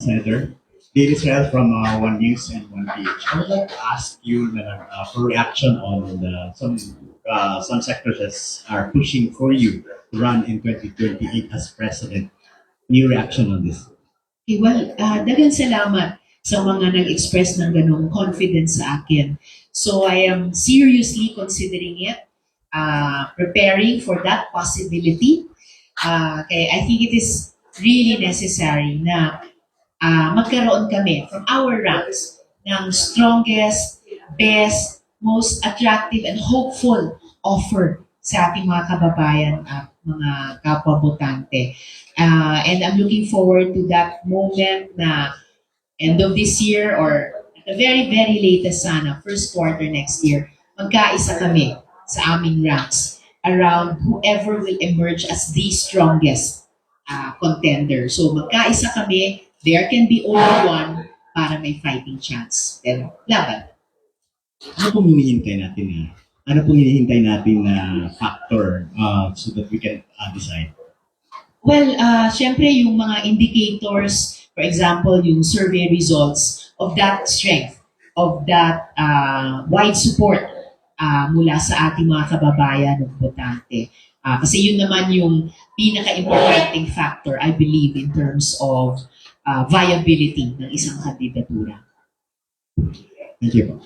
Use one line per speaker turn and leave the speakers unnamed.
Senator. Dave Israel from One News and One PH. I would like to ask you for reaction on some sectors that are pushing for you to run in 2028 as president. New reaction on this?
Okay, well, daghang salamat sa mga nag-express ng ganong confidence sa akin. So I am seriously considering it, preparing for that possibility. Okay, I think it is really necessary na magkaroon kami from our ranks ng strongest, best, most attractive and hopeful offer sa ating mga kababayan at mga kapwa-botante. And I'm looking forward to that moment na end of this year or at the very, very latest sana, first quarter next year, magkaisa kami sa aming ranks around whoever will emerge as the strongest contender. So magkaisa kami, there can be only one para may fighting chance. Pero laban.
Ano pong hinihintay natin Ano pong hinihintay natin na factor so that we can decide?
Well, syempre yung mga indicators, for example, yung survey results of that strength, of that wide support mula sa ating mga kababayan ng botante. Kasi yun naman yung pinaka-importanting factor, I believe, in terms of viability ng isang kandidatura.
Thank you po.